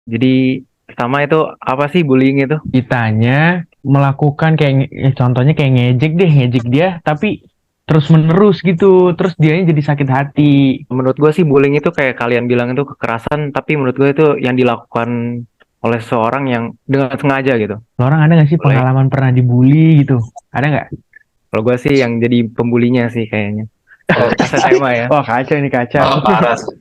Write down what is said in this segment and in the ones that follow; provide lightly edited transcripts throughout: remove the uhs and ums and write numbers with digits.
Jadi pertama itu apa sih bullying itu? Kitanya melakukan contohnya kayak ngejek dia, tapi terus menerus gitu, terus dianya jadi sakit hati. Menurut gue sih bullying itu kayak kalian bilang itu kekerasan, tapi menurut gue itu yang dilakukan oleh seseorang yang dengan sengaja gitu. Lo orang ada nggak sih Oleh, pengalaman pernah dibully gitu? Ada nggak? kalau gue sih yang jadi pembulinya sih kayaknya. Oh, Pas SMA ya. Oh kacau ini kacau. parah sih.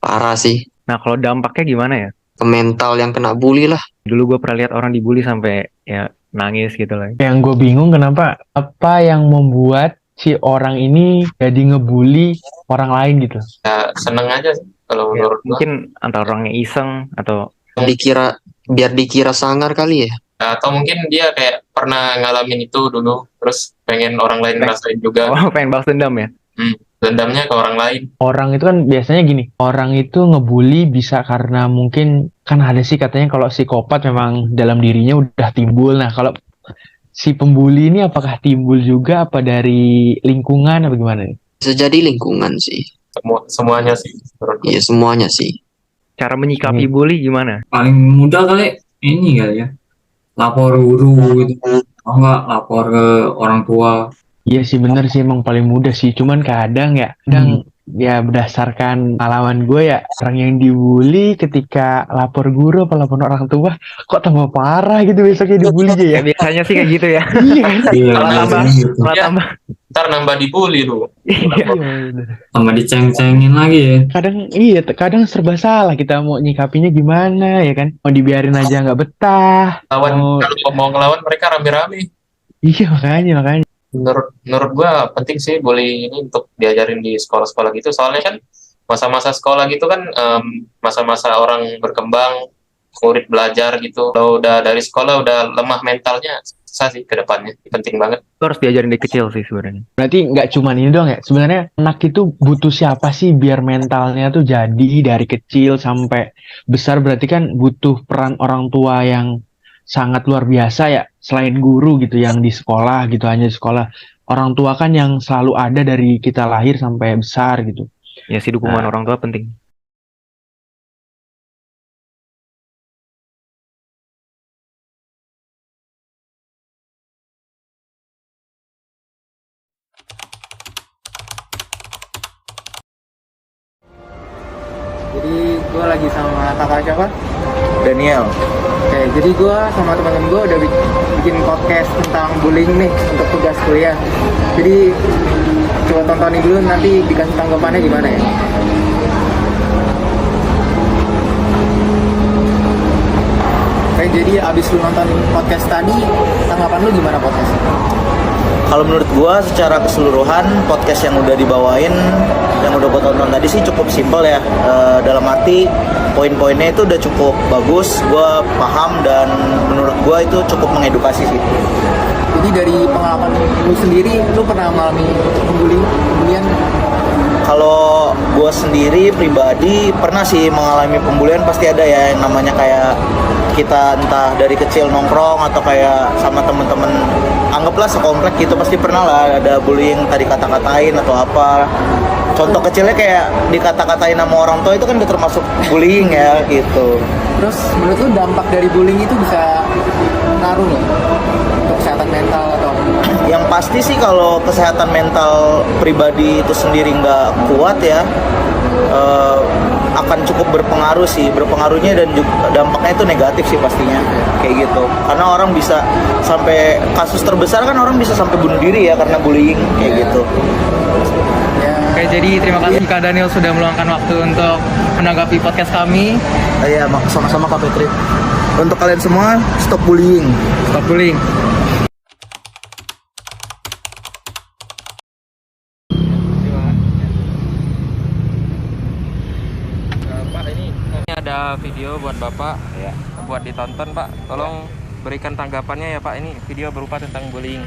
Parah sih. Nah kalau dampaknya gimana ya? Ke mental yang kena bully lah. Dulu gue pernah lihat orang dibully sampai ya nangis gitu lah. Yang gue bingung kenapa apa yang membuat si orang ini jadi ngebully orang lain gitu. Ya, seneng aja sih kalau Ya, menurut gua. mungkin antara orangnya iseng atau Biar dikira sangar kali ya. Atau mungkin dia kayak pernah ngalamin itu dulu, terus pengen orang lain ngerasain juga. pengen balas dendam ya. Dendamnya ke orang lain. Orang itu kan biasanya gini, orang itu ngebully bisa karena mungkin kan ada sih katanya kalau psikopat memang dalam dirinya udah timbul. Nah kalau si pembuli ini apakah timbul juga apa dari lingkungan apa gimana nih? Bisa jadi lingkungan sih. Semuanya sih. Iya semuanya sih. Cara menyikapi bully gimana? Paling mudah kali ini kali ya, lapor guru gitu, atau enggak lapor ke orang tua. Iya sih bener sih emang paling mudah sih. Cuman kadang ya berdasarkan pengalaman gue ya orang yang dibully ketika lapor guru apa lapor orang tua kok tambah parah gitu besoknya dibulinya ya. Ya biasanya sih kayak gitu ya. Iya kan? Iya, Malah tambah, biasanya gitu. malah Ya. tambah. Ntar nambah dibully lu. Iya. Bener. Sama diceng-cengin lagi ya. Kadang serba salah kita mau nyikapinya gimana ya kan? Mau dibiarin aja nggak betah. Kalau mau ngelawan mereka rame-rame. Iya makanya. Menurut gua penting sih bully ini untuk diajarin di sekolah-sekolah gitu. Soalnya kan masa-masa sekolah gitu kan masa-masa orang berkembang, murid belajar gitu. Kalau udah dari sekolah udah lemah mentalnya, susah sih ke depannya. Penting banget. Itu harus diajarin dari kecil sih sebenarnya. Berarti nggak cuma ini doang ya. Sebenarnya anak itu butuh siapa sih biar mentalnya tuh jadi dari kecil sampai besar. Berarti kan butuh peran orang tua yang sangat luar biasa ya. Selain guru gitu yang di sekolah gitu hanya di sekolah. Orang tua kan yang selalu ada dari kita lahir sampai besar gitu. Ya sih dukungan Nah. orang tua penting. Jadi gue lagi sama kakak siapa? Daniel. Oke, jadi gue sama teman-teman gue udah bikin podcast tentang bullying nih untuk tugas kuliah. Jadi coba tontonin dulu nanti dikasih tanggapannya gimana ya. Oke, jadi abis lu nonton podcast tadi, tanggapan lu gimana podcast? Kalau menurut gua secara keseluruhan podcast yang udah dibawain, yang udah gua tonton tadi sih cukup simpel ya. Dalam arti poin-poinnya itu udah cukup bagus, gua paham dan menurut gua itu cukup mengedukasi sih. Jadi dari pengalaman lu sendiri, lu pernah mengalami pembulian? Kalau gua sendiri pribadi pernah sih mengalami pembulian, pasti ada ya yang namanya kayak kita entah dari kecil nongkrong atau kayak sama temen-temen anggaplah sekomplek gitu pasti pernah lah ada bullying tadi kata-katain atau apa. Contoh kecilnya kayak dikata-katain sama orang tua itu kan udah termasuk bullying ya gitu. Terus menurut lu dampak dari bullying itu bisa ngaruh nggak untuk kesehatan mental atau apa? Yang pasti sih kalau kesehatan mental pribadi itu sendiri nggak kuat ya akan cukup berpengaruhnya dan juga dampaknya itu negatif sih pastinya kayak gitu karena orang bisa sampai kasus terbesar kan orang bisa sampai bunuh diri ya karena bullying kayak gitu. Oke, jadi terima kasih Kak Daniel sudah meluangkan waktu untuk menanggapi podcast kami. Iya sama-sama Kak Petri. Untuk kalian semua stop bullying. Stop bullying. Pak, ini ada video buat Bapak ya, buat ditonton Pak. Tolong berikan tanggapannya ya Pak. Ini video berupa tentang bullying.